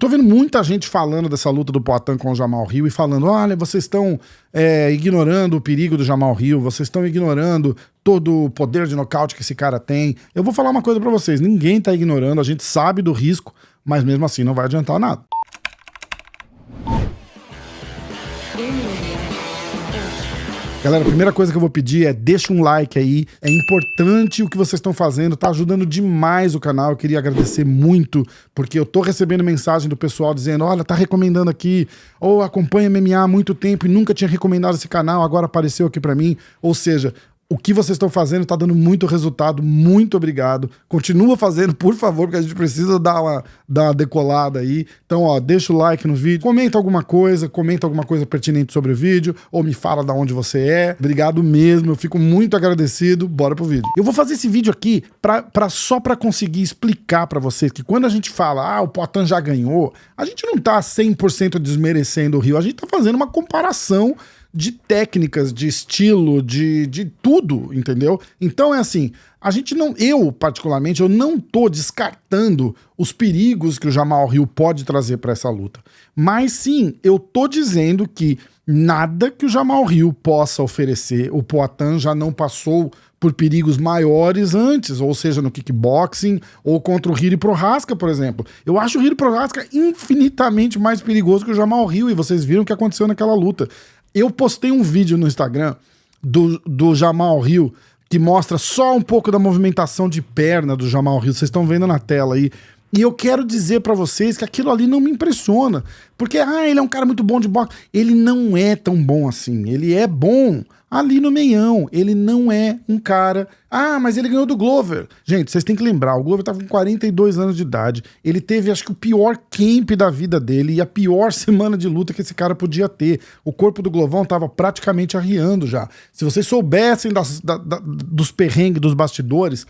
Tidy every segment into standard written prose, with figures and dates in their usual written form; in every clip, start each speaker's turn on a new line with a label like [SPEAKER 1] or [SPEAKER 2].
[SPEAKER 1] tô vendo muita gente falando dessa luta do Poatan com o Jamal Hill e falando, olha, vocês estão ignorando o perigo do Jamal Hill, vocês estão ignorando todo o poder de nocaute que esse cara tem. Eu vou falar uma coisa pra vocês, ninguém tá ignorando, a gente sabe do risco, mas mesmo assim não vai adiantar nada. Galera, a primeira coisa que eu vou pedir é deixa um like aí, é importante o que vocês estão fazendo, tá ajudando demais o canal, eu queria agradecer muito, porque eu tô recebendo mensagem do pessoal dizendo, olha, tá recomendando aqui, ou acompanha MMA há muito tempo e nunca tinha recomendado esse canal, agora apareceu aqui pra mim, ou seja, o que vocês estão fazendo tá dando muito resultado, muito obrigado. Continua fazendo, por favor, porque a gente precisa dar uma decolada aí. Então, ó, deixa o like no vídeo, comenta alguma coisa pertinente sobre o vídeo, ou me fala de onde você é. Obrigado mesmo, eu fico muito agradecido. Bora pro vídeo. Eu vou fazer esse vídeo aqui só pra conseguir explicar pra vocês que quando a gente fala, o Poatan já ganhou, a gente não tá 100% desmerecendo o Hill, a gente tá fazendo uma comparação de técnicas, de estilo, de tudo, entendeu? Então é assim, eu particularmente, eu não tô descartando os perigos que o Jamal Hill pode trazer para essa luta. Mas sim, eu tô dizendo que nada que o Jamal Hill possa oferecer, o Poatan já não passou por perigos maiores antes, ou seja, no kickboxing, ou contra o Jiri Prochazka, por exemplo. Eu acho o Jiri Prochazka infinitamente mais perigoso que o Jamal Hill, e vocês viram o que aconteceu naquela luta. Eu postei um vídeo no Instagram do Jamal Hill que mostra só um pouco da movimentação de perna do Jamal Hill, vocês estão vendo na tela aí. E eu quero dizer pra vocês que aquilo ali não me impressiona. Porque, ele é um cara muito bom de boxe. Ele não é tão bom assim. Ele é bom ali no meião. Ele não é um cara... mas ele ganhou do Glover. Gente, vocês têm que lembrar, o Glover tava com 42 anos de idade. Ele teve, acho que, o pior camp da vida dele e a pior semana de luta que esse cara podia ter. O corpo do Glovão tava praticamente arriando já. Se vocês soubessem dos perrengues dos bastidores...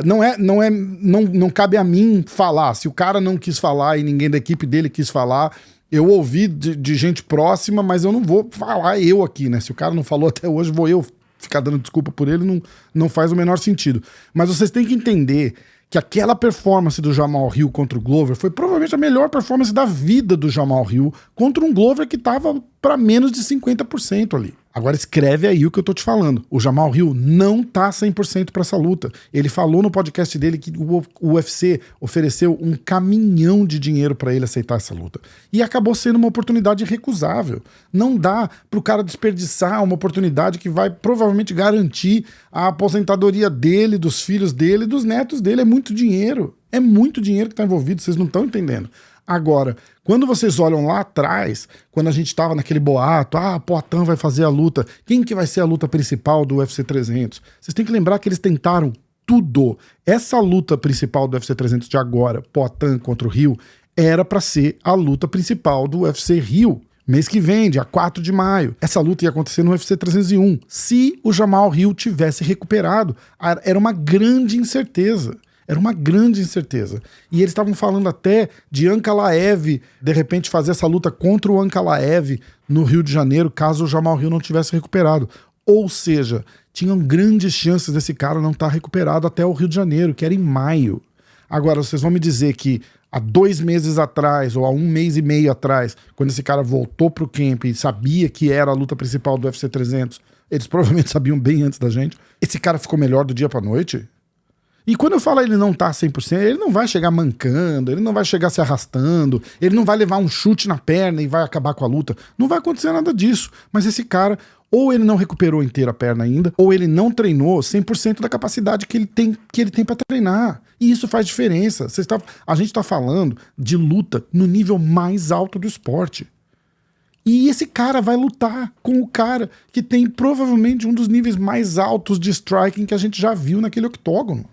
[SPEAKER 1] não cabe a mim falar. Se o cara não quis falar e ninguém da equipe dele quis falar, eu ouvi de gente próxima, mas eu não vou falar eu aqui, né? Se o cara não falou até hoje, vou eu ficar dando desculpa por ele, não faz o menor sentido. Mas vocês têm que entender que aquela performance do Jamal Hill contra o Glover foi provavelmente a melhor performance da vida do Jamal Hill contra um Glover que tava para menos de 50% ali. Agora escreve aí o que eu tô te falando. O Jamal Hill não tá 100% pra essa luta. Ele falou no podcast dele que o UFC ofereceu um caminhão de dinheiro pra ele aceitar essa luta. E acabou sendo uma oportunidade irrecusável. Não dá pro cara desperdiçar uma oportunidade que vai provavelmente garantir a aposentadoria dele, dos filhos dele, dos netos dele. É muito dinheiro. É muito dinheiro que tá envolvido, vocês não estão entendendo. Agora, quando vocês olham lá atrás, quando a gente tava naquele boato, Poatan vai fazer a luta, quem que vai ser a luta principal do UFC 300? Vocês têm que lembrar que eles tentaram tudo. Essa luta principal do UFC 300 de agora, Poatan contra o Hill, era pra ser a luta principal do UFC Rio. Mês que vem, dia 4 de maio. Essa luta ia acontecer no UFC 301. Se o Jamal Hill tivesse recuperado, era uma grande incerteza. Era uma grande incerteza. E eles estavam falando até de Ankalaev, de repente, fazer essa luta contra o Ankalaev no Rio de Janeiro, caso o Jamal Hill não tivesse recuperado. Ou seja, tinham grandes chances desse cara não estar recuperado até o Rio de Janeiro, que era em maio. Agora, vocês vão me dizer que há 2 meses atrás, ou há 1 mês e meio atrás, quando esse cara voltou pro camp e sabia que era a luta principal do UFC 300, eles provavelmente sabiam bem antes da gente, esse cara ficou melhor do dia pra noite? E quando eu falo ele não tá 100%, ele não vai chegar mancando, ele não vai chegar se arrastando, ele não vai levar um chute na perna e vai acabar com a luta. Não vai acontecer nada disso. Mas esse cara, ou ele não recuperou inteira a perna ainda, ou ele não treinou 100% da capacidade que ele tem para treinar. E isso faz diferença. A gente tá falando de luta no nível mais alto do esporte. E esse cara vai lutar com o cara que tem provavelmente um dos níveis mais altos de striking que a gente já viu naquele octógono.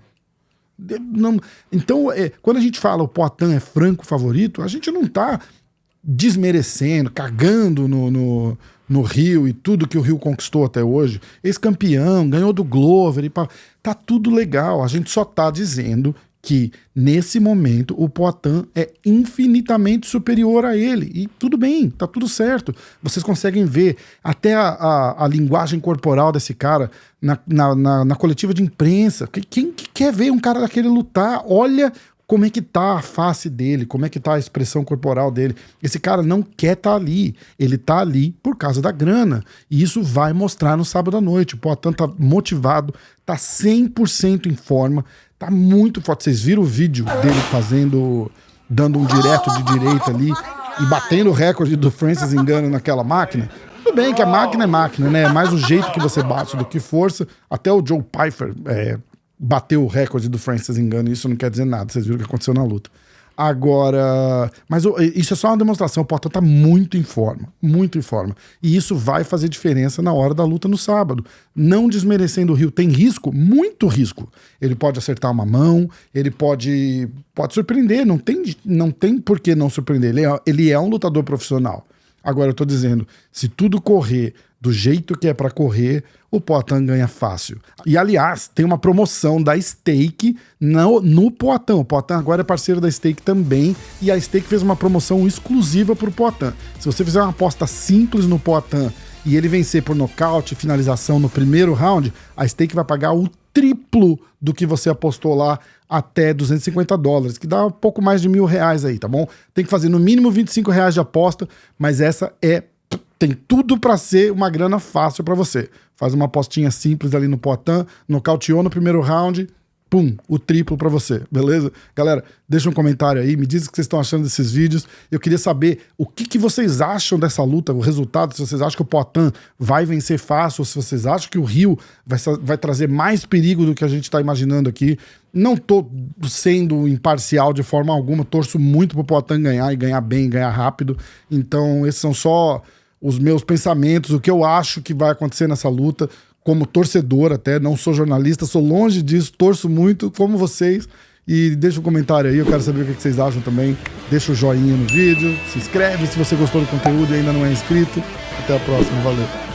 [SPEAKER 1] Então, quando a gente fala o Poatan é franco favorito, a gente não tá desmerecendo, cagando no Rio e tudo que o Rio conquistou até hoje. Ex-campeão, ganhou do Glover, tá tudo legal. A gente só tá dizendo que, nesse momento, o Poatan é infinitamente superior a ele. E tudo bem, tá tudo certo. Vocês conseguem ver até a linguagem corporal desse cara na coletiva de imprensa. Quem que quer ver um cara daquele lutar? Olha como é que tá a face dele, como é que tá a expressão corporal dele. Esse cara não quer estar ali, ele tá ali por causa da grana, e isso vai mostrar no sábado à noite. O Poatan tá motivado, tá 100% em forma, tá muito forte. Vocês viram o vídeo dele dando um direto de direita ali, e batendo o recorde do Francis Ngannou naquela máquina. Tudo bem que a máquina é máquina, né? É mais o jeito que você bate do que força. Até o Joe Pyfer bateu o recorde do Francis Ngannou, isso não quer dizer nada, vocês viram o que aconteceu na luta. Agora, mas isso é só uma demonstração, o Poatan tá muito em forma, e isso vai fazer diferença na hora da luta no sábado. Não desmerecendo o Hill, tem risco, muito risco. Ele pode acertar uma mão, ele pode surpreender, não tem por que não surpreender, ele é um lutador profissional. Agora eu tô dizendo, se tudo correr do jeito que é pra correr, o Poatan ganha fácil. E aliás, tem uma promoção da Stake no Poatan. O Poatan agora é parceiro da Stake também, e a Stake fez uma promoção exclusiva pro Poatan. Se você fizer uma aposta simples no Poatan e ele vencer por nocaute, finalização no primeiro round, a Stake vai pagar o triplo do que você apostou lá, até $250, que dá um pouco mais de R$1.000 aí, tá bom? Tem que fazer no mínimo R$25 de aposta, mas essa tem tudo pra ser uma grana fácil pra você. Faz uma apostinha simples ali no Poatan, nocauteou no primeiro round, pum, o triplo pra você, beleza? Galera, deixa um comentário aí, me diz o que vocês estão achando desses vídeos. Eu queria saber o que vocês acham dessa luta, o resultado, se vocês acham que o Poatan vai vencer fácil, ou se vocês acham que o Hill vai trazer mais perigo do que a gente tá imaginando aqui. Não tô sendo imparcial de forma alguma, torço muito pro Poatan ganhar, e ganhar bem, ganhar rápido. Então esses são só os meus pensamentos, o que eu acho que vai acontecer nessa luta, como torcedor até, não sou jornalista, sou longe disso, torço muito, como vocês, e deixa um comentário aí, eu quero saber o que vocês acham também, deixa o joinha no vídeo, se inscreve se você gostou do conteúdo e ainda não é inscrito. Até a próxima, valeu!